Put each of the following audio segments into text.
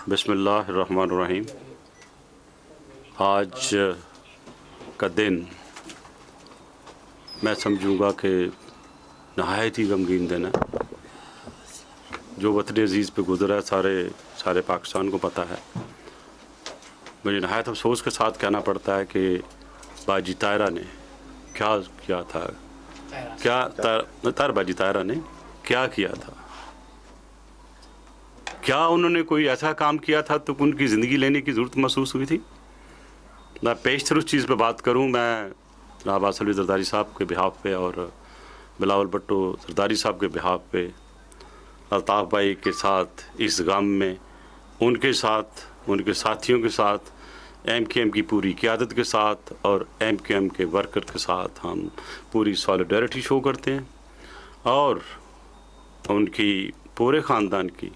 बिस्मिल्लाहिर्रहमानिर्रहीम। आज का दिन मैं समझूंगा कि नहायत ही गमगीन दिन है। जो वतन अज़ीज़ पे गुजरा है सारे पाकिस्तान को पता है। मुझे नहायत अफसोस के साथ कहना पड़ता है कि बाजी तायरा ने क्या किया था, बाजी तायरा ने क्या किया था। क्या उन्होंने कोई ऐसा काम किया था तो उनकी ज़िंदगी लेने की ज़रूरत महसूस हुई थी। मैं पेशतर उस चीज़ पे बात करूं। मैं जनाब आसिफ अलवी जरदारी साहब के बिहाफ पे और बिलावल भुट्टो जरदारी साहब के बिहाफ पे अल्ताफ़ भाई के साथ इस गम में उनके साथ उनके साथियों के साथ MKM की पूरी क़यादत के साथ और MKM के वर्कर के साथ हम पूरी सॉलिडारिटी शो करते हैं और उनकी पूरे ख़ानदान की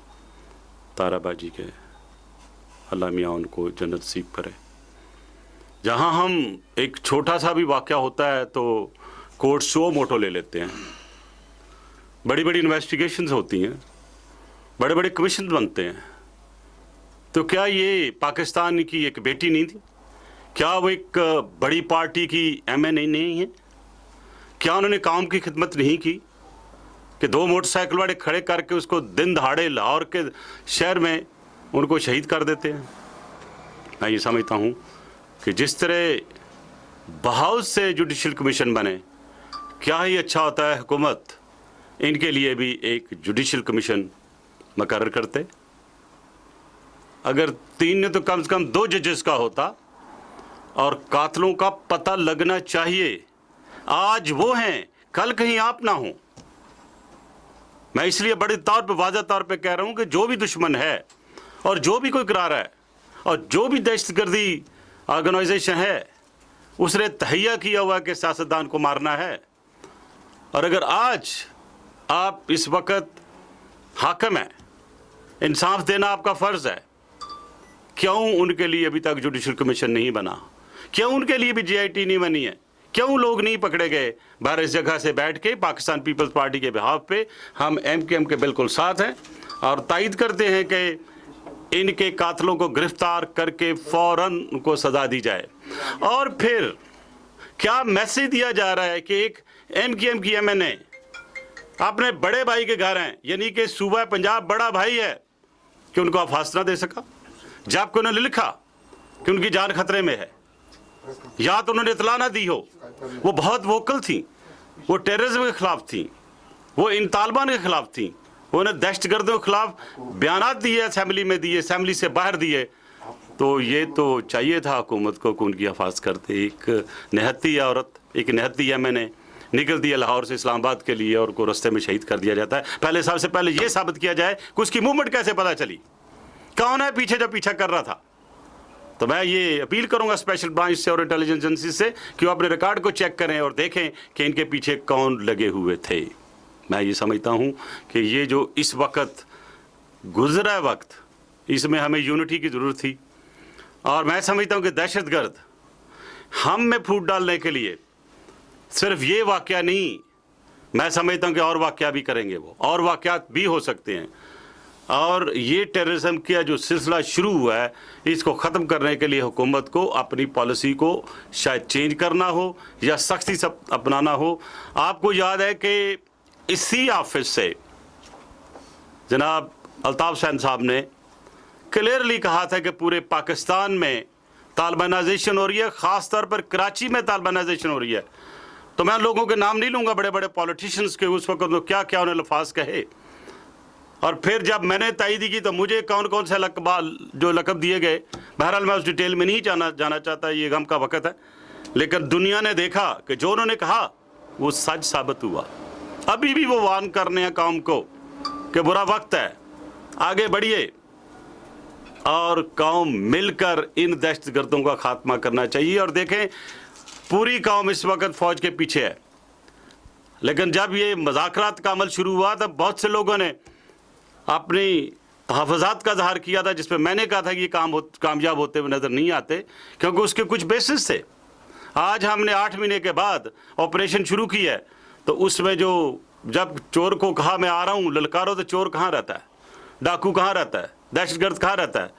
ताराबाजी के अल्लाह मियाँ उनको जन्नत नसीब करे। जहाँ हम एक छोटा सा भी वाक़या होता है तो कोर्ट सो मोटो ले लेते हैं। बड़ी बड़ी इन्वेस्टिगेशंस होती हैं, बड़े बड़े कमीशन बनते हैं। तो क्या ये पाकिस्तान की एक बेटी नहीं थी? क्या वो एक बड़ी पार्टी की MNA नहीं है? क्या उन्होंने काम की खिदमत नहीं की कि 2 मोटरसाइकिल वाले खड़े करके उसको दिन दहाड़े लाहौर के शहर में उनको शहीद कर देते हैं। मैं ये समझता हूँ कि जिस तरह बहुत से जुडिशल कमीशन बने, क्या ही अच्छा होता है हुकूमत इनके लिए भी एक जुडिशल कमीशन मुकर्रर करते। अगर 3 ने तो कम से कम 2 जजेस का होता और कातलों का पता लगना चाहिए। आज वो हैं, कल कहीं आप ना हो। मैं इसलिए बड़े तौर पे वाज़ह तौर पे कह रहा हूँ कि जो भी दुश्मन है और जो भी कोई करा रहा है और जो भी दहशतगर्दी ऑर्गेनाइजेशन है उसने तहैया किया हुआ कि सियासतदान को मारना है। और अगर आज आप इस वक्त हाकिम हैं, इंसाफ देना आपका फ़र्ज़ है, क्यों उनके लिए अभी तक जुडिशल कमीशन नहीं बना? क्यों उनके लिए भी GIT नहीं बनी है? क्यों लोग नहीं पकड़े गए? बाहर इस जगह से बैठ के पाकिस्तान पीपल्स पार्टी के बिहाफ पे हम MKM के बिल्कुल साथ हैं और तायद करते हैं कि इनके कातलों को गिरफ्तार करके फ़ौरन उनको सज़ा दी जाए। और फिर क्या मैसेज दिया जा रहा है कि एक MKM की MNA अपने बड़े भाई के घर हैं, यानी कि सूबा पंजाब बड़ा भाई है, कि उनको आप फांसी ना दे सका, जबकि उन्होंने लिखा कि उनकी जान खतरे में है, या तो उन्होंने इतला ना दी हो। वो बहुत वोकल थी, वो टेररिज्म के ख़िलाफ़ थी, वो इन तालिबान के ख़िलाफ़ थी, उन्होंने दहशतगर्दों के ख़िलाफ़ बयानात दिए, असेंबली में दिए, असेंबली से बाहर दिए। तो ये तो चाहिए था हुकूमत को कि उनकी हिफाजत करते। एक निहत्ती औरत, एक निहत्ती MNA निकलती है लाहौर से इस्लामाबाद के लिए और को रास्ते में शहीद कर दिया जाता है। पहले सबसे पहले ये साबित किया जाए कि उसकी मूवमेंट कैसे पता चली, कौन है पीछे जो पीछा कर रहा था। तो मैं ये अपील करूंगा स्पेशल ब्रांच से और इंटेलिजेंस एजेंसी से कि वो अपने रिकॉर्ड को चेक करें और देखें कि इनके पीछे कौन लगे हुए थे। मैं ये समझता हूँ कि ये जो इस वक्त गुजरा है वक्त, इसमें हमें यूनिटी की ज़रूरत थी। और मैं समझता हूँ कि दहशतगर्द हम में फूट डालने के लिए सिर्फ ये वाक़या नहीं, मैं समझता हूँ कि और वाक़या भी करेंगे, वो और वाक़यात भी हो सकते हैं। और ये टेररिज्म का जो सिलसिला शुरू हुआ है, इसको ख़त्म करने के लिए हुकूमत को अपनी पॉलिसी को शायद चेंज करना हो या सख्ती से अपनाना हो। आपको याद है कि इसी ऑफिस से जनाब अल्ताफ़ हुसैन साहब ने क्लियरली कहा था कि पूरे पाकिस्तान में तालिबानाइजेशन हो रही है, ख़ास तौर पर कराची में तालिबानाइजेशन हो रही है। तो मैं लोगों के नाम नहीं लूँगा, बड़े बड़े पॉलिटिशियंस के, उस वक्त तो क्या क्या उन्हें लफाज कहे। और फिर जब मैंने तायदी की तो मुझे कौन कौन से लक़ब दिए गए, बहरहाल मैं उस डिटेल में नहीं जाना चाहता, ये गम का वक़्त है। लेकिन दुनिया ने देखा कि जो उन्होंने कहा वो सच साबित हुआ। अभी भी वो वार्न करने हैं कौम को कि बुरा वक्त है, आगे बढ़िए और कौम मिलकर इन दहशतगर्दों का खात्मा करना चाहिए। और देखें, पूरी कौम इस वक्त फ़ौज के पीछे है। लेकिन जब ये मुज़ाकरात का अमल शुरू हुआ तब बहुत से लोगों ने अपनी तहफ़्फ़ुज़ात का इज़हार किया था, जिसपे मैंने कहा था कि ये कामयाब होते हुए नज़र नहीं आते, क्योंकि उसके कुछ बेसिस थे। आज हमने 8 महीने के बाद ऑपरेशन शुरू की है, तो उसमें जो जब चोर को कहा मैं आ रहा हूँ ललकारो, तो चोर कहाँ रहता है, डाकू कहाँ रहता है? दहशत गर्द कहाँ रहता है?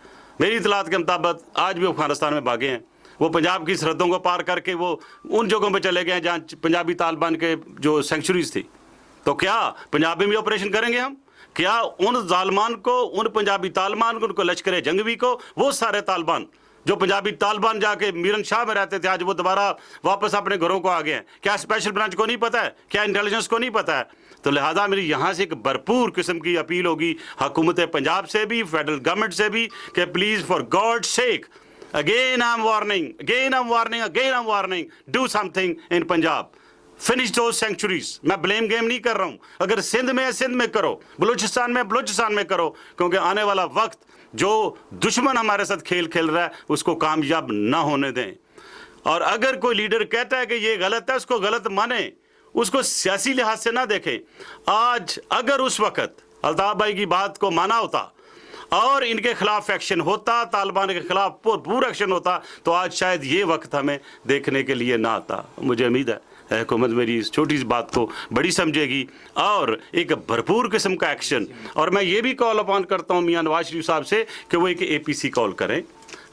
मेरी इतलात के मुताबिक आज भी अफगानिस्तान में भागे हैं, वो पंजाब की सरहदों को पार करके वो उन जगहों पे चले गए हैं जहाँ पंजाबी तालिबान के जो सेंचुरीज थी। तो क्या पंजाब में भी ऑपरेशन करेंगे हम? क्या उन जालमान को, उन पंजाबी तालिबान को, उनको लश्कर जंगवी को, वो सारे तालिबान जो पंजाबी तालिबान जाके मीरन शाह में रहते थे, आज वो दोबारा वापस अपने घरों को आ गए हैं? क्या स्पेशल ब्रांच को नहीं पता है? क्या इंटेलिजेंस को नहीं पता है? तो लिहाजा मेरी यहाँ से एक भरपूर किस्म की अपील होगी हुकूमत पंजाब से भी, फेडरल गवर्नमेंट से भी, कि please for God sake, again I am warning, again I am warning, again I am warning, do something in Punjab, finish दो सेंचुरीज। मैं ब्लेम गेम नहीं कर रहा हूँ, अगर सिंध में है सिंध में करो, बलूचिस्तान में बलूचिस्तान में करो, क्योंकि आने वाला वक्त जो दुश्मन हमारे साथ खेल खेल रहा है उसको कामयाब ना होने दें। और अगर कोई लीडर कहता है कि ये गलत है, उसको गलत माने, उसको सियासी लिहाज से ना देखें। आज अगर उस वक्त अल्ताफ भाई की बात को माना होता और इनके खिलाफ एक्शन होता, तालिबान के खिलाफ पूरा एक्शन होता, तो आज शायद ये वक्त हमें देखने के लिए ना आता। मुझे उम्मीद है हुकूमत मेरी इस छोटी सी बात को बड़ी समझेगी और एक भरपूर किस्म का एक्शन। और मैं ये भी कॉल अपॉन करता हूँ मियाँ नवाज शरीफ साहब से कि वो एक APC कॉल करें।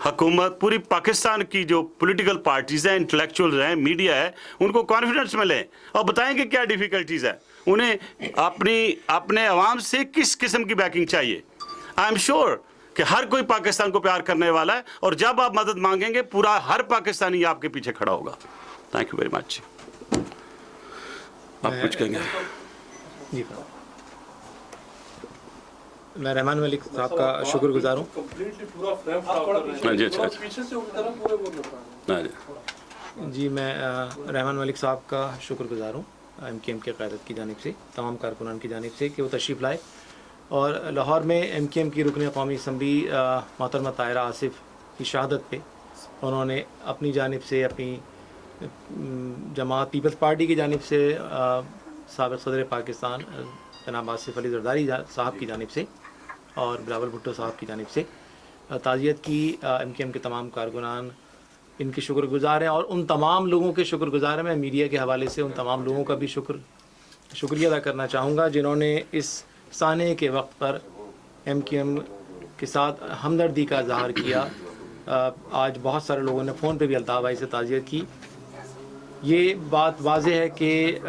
हुकूमत पूरी पाकिस्तान की जो पॉलिटिकल पार्टीज़ हैं, इंटेलेक्चुअल्स हैं, मीडिया है, उनको कॉन्फिडेंस में लें और बताएं कि क्या डिफ़िकल्टीज़ है, उन्हें अपने अवाम से किस किस्म की बैकिंग चाहिए। आई एम श्योर कि हर कोई पाकिस्तान को प्यार करने वाला है और जब आप मदद मांगेंगे पूरा हर पाकिस्तानी आपके पीछे खड़ा होगा। Thank you very much. आप कुछ कहेंगे? जी, मैं रहमान मलिक साहब का शुक्रगुजार हूँ। जी, मैं रहमान मलिक साहब का शुक्रगुजार हूँ MKM के क़यादत की जानिब से, तमाम कारकुनान की जानिब से कि वो तशरीफ़ लाए और लाहौर में MKM की रुकन कौमी असम्बली मोहतरमा ताहिरा आसिफ की शहादत पे उन्होंने अपनी जानिब से, अपनी जमात पीपल्स पार्टी की जानिब से, साबिक़ सदर पाकिस्तान जनाब आसिफ अली ज़रदारी साहब की जानिब से और बिलावल भुट्टो साहब की जानिब से ताज़ियत की। MKM के तमाम कारकुनान इनके शुक्रगुजार हैं और उन तमाम लोगों के शुक्रगुजार हैं। मैं मीडिया के हवाले से उन तमाम लोगों का भी शुक्रिया अदा करना चाहूँगा जिन्होंने इस साने के वक्त पर MKM के साथ हमदर्दी का इज़हार किया। आज बहुत सारे लोगों ने फ़ोन पे भी अल्ताफ़ भाई से ताज़ियत की। ये बात वाज़ेह है कि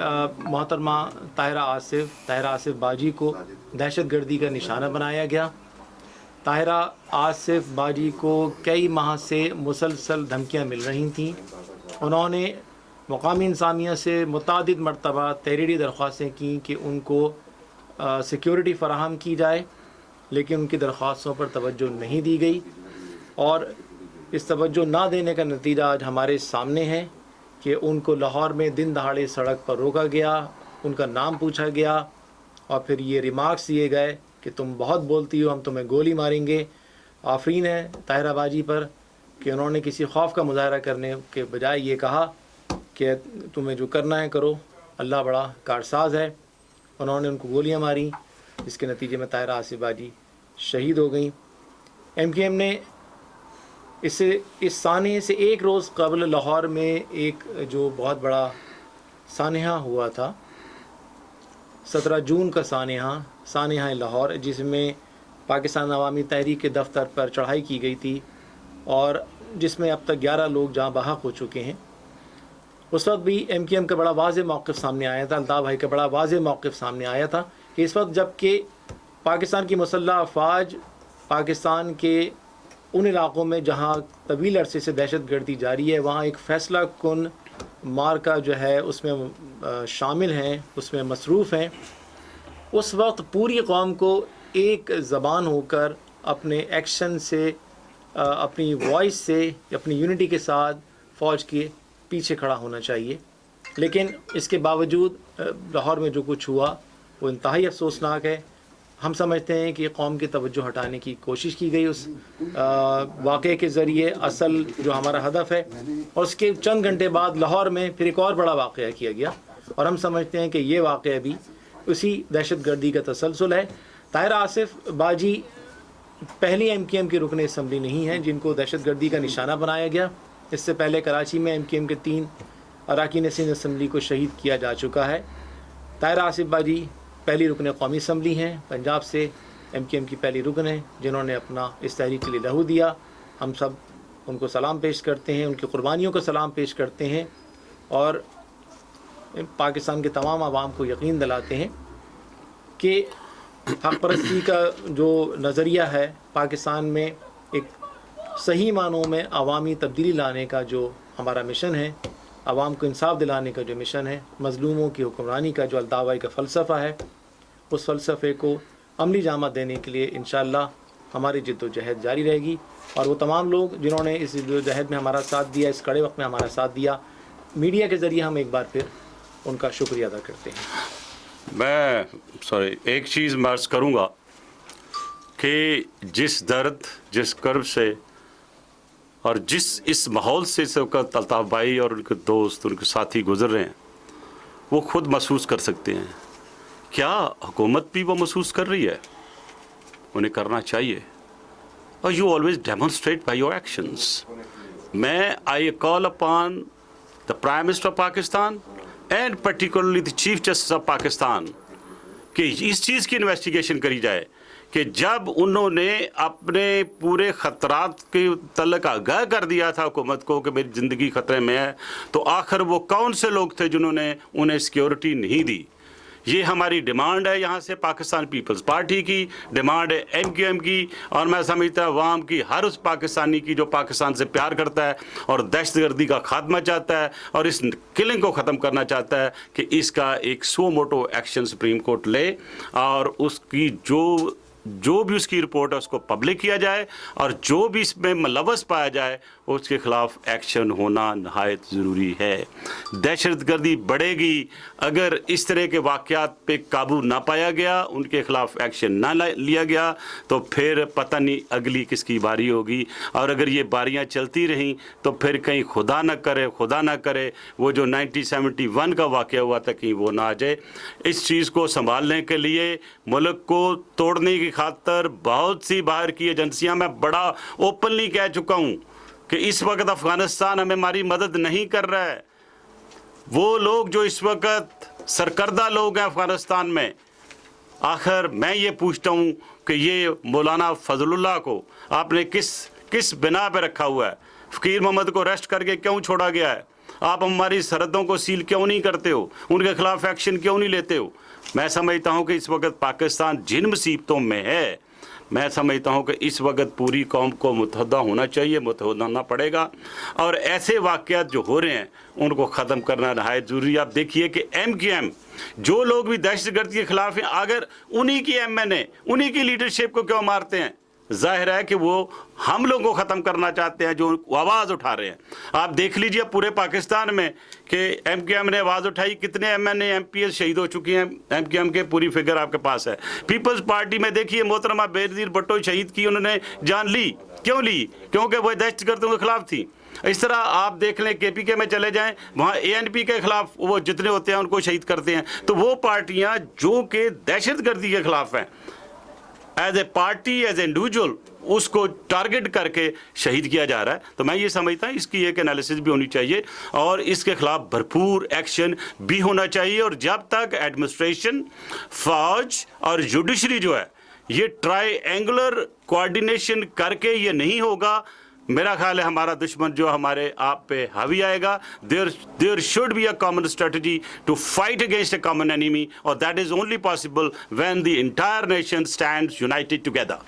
मोहतरमा ताहिरा आसिफ बाजी को दहशत गर्दी का निशाना बनाया गया। ताहिरा आसिफ बाजी को कई माह से मुसलसल धमकियाँ मिल रही थीं। उन्होंने मकामी इंसानिया से मुतादिद मरतबा तहरीरी दरख्वास्तें की कि उनको सिक्योरिटी फ़राहम की जाए, लेकिन उनकी दरख्वास्तों पर तवज्जो नहीं दी गई और इस तवज्जो ना देने का नतीजा आज हमारे सामने है कि उनको लाहौर में दिन दहाड़े सड़क पर रोका गया, उनका नाम पूछा गया और फिर ये रिमार्क्स दिए गए कि तुम बहुत बोलती हो, हम तुम्हें गोली मारेंगे। आफरीन है ताहिरा बाजी पर कि उन्होंने किसी खौफ का मुजाहरा करने के बजाय ये कहा कि तुम्हें जो करना है करो, अल्लाह बड़ा कारसाज है। उन्होंने उनको गोलियां मारी, जिसके नतीजे में ताहिरा आसिफ बाजी शहीद हो गई। MKM ने इस सानहे से एक रोज़ कबल लाहौर में एक जो बहुत बड़ा सानहा हुआ था, 17 जून का सानहा लाहौर, जिसमें पाकिस्तान अवामी तहरीक के दफ्तर पर चढ़ाई की गई थी और जिसमें अब तक 11 लोग जहाँ बहक हो चुके हैं। उस वक्त भी MKM का बड़ा वाज़ेह मौक़िफ़ सामने आया था, अल्ताफ़ भाई का बड़ा वाज़ेह मौक़िफ़ सामने आया था कि इस वक्त जबकि पाकिस्तान की मुसल्लह अफ़वाज पाकिस्तान के उन इलाक़ों में जहाँ तवील अरसे से दहशत गर्दी जारी है, वहाँ एक फ़ैसला कुन मार्का जो है उसमें शामिल हैं, उसमें मसरूफ़ हैं। उस वक्त पूरी कौम को एक ज़बान होकर अपने एक्शन से, अपनी वॉइस से, अपनी यूनिटी के साथ फ़ौज के पीछे खड़ा होना चाहिए। लेकिन इसके बावजूद लाहौर में जो कुछ हुआ वो इंतहाई अफसोसनाक है। हम समझते हैं कि कौम की तवज्जो हटाने की कोशिश की गई उस वाक़े के ज़रिए, असल जो हमारा हदफ है। और उसके चंद घंटे बाद लाहौर में फिर एक और बड़ा वाक़या किया गया और हम समझते हैं कि ये वाक़या भी उसी दहशत गर्दी का तसलसल है। ताहिरा आसिफ बाजी पहली MKM की रुकन असम्बली नहीं है जिनको दहशत गर्दी का निशाना बनाया गया। इससे पहले कराची में MKM के 3 अरकान सिंध असम्बली को शहीद किया जा चुका है। ताहिरा आसिफ बाजी पहली रुकन कौमी असम्बली हैं पंजाब से MKM کی پہلی رکن ہیں جنہوں نے اپنا اس تحریک کے لیے لہو دیا. ہم سب ان کو سلام پیش کرتے ہیں, ان کی قربانیوں کو سلام پیش کرتے ہیں, اور پاکستان کے تمام عوام کو یقین دلاتے ہیں کہ حق پرستی کا جو نظریہ ہے پاکستان میں ایک صحیح معنوں میں عوامی تبدیلی لانے کا جو ہمارا مشن ہے, عوام کو انصاف دلانے کا جو مشن ہے, مظلوموں کی حکمرانی کا جو الداوائی کا فلسفہ ہے, اس فلسفے کو عملی جامہ دینے کے لیے انشاءاللہ ہماری جد و جہد جاری رہے گی. اور وہ تمام لوگ جنہوں نے اس جد و جہد میں ہمارا ساتھ دیا, اس کڑے وقت میں ہمارا ساتھ دیا, میڈیا کے ذریعے ہم ایک بار پھر ان کا شکریہ ادا کرتے ہیں. میں ایک چیز میں عرض کروں گا کہ جس درد, جس کرب سے اور جس اس ماحول سے اس وقت الطاف بھائی اور ان کے دوست, ان کے ساتھی گزر رہے ہیں, وہ خود محسوس کر سکتے ہیں. کیا حکومت بھی وہ محسوس کر رہی ہے؟ انہیں کرنا چاہیے. اور you always demonstrate by your actions. میں I call upon the prime minister of Pakistan and particularly the chief justice of Pakistan کہ اس چیز کی انویسٹیگیشن کری جائے کہ جب انہوں نے اپنے پورے خطرات کے تعلق آگاہ کر دیا تھا حکومت کو کہ میری زندگی خطرے میں ہے, تو آخر وہ کون سے لوگ تھے جنہوں نے انہیں سیکیورٹی نہیں دی؟ یہ ہماری ڈیمانڈ ہے یہاں سے پاکستان پیپلز پارٹی کی, ڈیمانڈ ہے MKM کی, اور میں سمجھتا ہوں عوام کی, ہر اس پاکستانی کی جو پاکستان سے پیار کرتا ہے اور دہشت گردی کا خاتمہ چاہتا ہے اور اس کلنگ کو ختم کرنا چاہتا ہے, کہ اس کا ایک سو موٹو ایکشن سپریم کورٹ لے اور اس کی جو بھی اس کی رپورٹ ہے اس کو پبلک کیا جائے, اور جو بھی اس میں ملوث پایا جائے اس کے خلاف ایکشن ہونا نہایت ضروری ہے. دہشت گردی بڑھے گی اگر اس طرح کے واقعات پہ قابو نہ پایا گیا, ان کے خلاف ایکشن نہ لیا گیا, تو پھر پتہ نہیں اگلی کس کی باری ہوگی. اور اگر یہ باریاں چلتی رہیں تو پھر کہیں خدا نہ کرے وہ جو 1971 کا واقعہ ہوا تھا کہیں وہ نہ آ جائے. اس چیز کو سنبھالنے کے لیے ملک کو توڑنے کی خاطر بہت سی باہر کی ایجنسیاں, میں بڑا اوپنلی کہہ چکا ہوں کہ اس وقت افغانستان ہمیں ہماری مدد نہیں کر رہا ہے. وہ لوگ جو اس وقت سرکردہ لوگ ہیں افغانستان میں, آخر میں یہ پوچھتا ہوں کہ یہ مولانا فضل اللہ کو آپ نے کس بنا پہ رکھا ہوا ہے؟ فقیر محمد کو اریسٹ کر کے کیوں چھوڑا گیا ہے؟ آپ ہماری سرحدوں کو سیل کیوں نہیں کرتے ہو؟ ان کے خلاف ایکشن کیوں نہیں لیتے ہو؟ میں سمجھتا ہوں کہ اس وقت پاکستان جن مصیبتوں میں ہے, میں سمجھتا ہوں کہ اس وقت پوری قوم کو متحدہ ہونا چاہیے, متحدہ ہونا پڑے گا, اور ایسے واقعات جو ہو رہے ہیں ان کو ختم کرنا نہایت ضروری ہے. آپ دیکھیے کہ MKM جو لوگ بھی دہشت گردی کے خلاف ہیں, اگر انہی کی MNA انہی کی لیڈرشپ کو کیوں مارتے ہیں؟ ظاہر ہے کہ وہ ہم لوگوں کو ختم کرنا چاہتے ہیں جو آواز اٹھا رہے ہیں. آپ دیکھ لیجئے پورے پاکستان میں کہ MKM نے آواز اٹھائی, کتنے MNA MPS شہید ہو چکی ہیں MKM کے, پوری فگر آپ کے پاس ہے. پیپلز پارٹی میں دیکھیے محترمہ بینظیر بھٹو شہید کی, انہوں نے جان لی, کیوں لی؟ کیونکہ وہ دہشت گردوں کے خلاف تھی. اس طرح آپ دیکھ لیں KPK میں چلے جائیں, وہاں ANP کے خلاف وہ جتنے ہوتے ہیں ان کو شہید کرتے ہیں. تو وہ پارٹیاں جو کہ دہشت گردی کے خلاف ہیں, as a party, as a individual, اس کو ٹارگٹ کر کے شہید کیا جا رہا ہے. تو میں یہ سمجھتا ہوں اس کی ایک انالیسس بھی ہونی چاہیے اور اس کے خلاف بھرپور ایکشن بھی ہونا چاہیے. اور جب تک ایڈمنسٹریشن, فوج اور جوڈیشری جو ہے یہ ٹرائی اینگولر کوآرڈینیشن کر کے یہ نہیں ہوگا, میرا خیال ہے ہمارا دشمن جو ہمارے آپ پہ حاوی آئے گا. there should be a common strategy to fight against a common enemy, or that is only possible when the entire nation stands united together.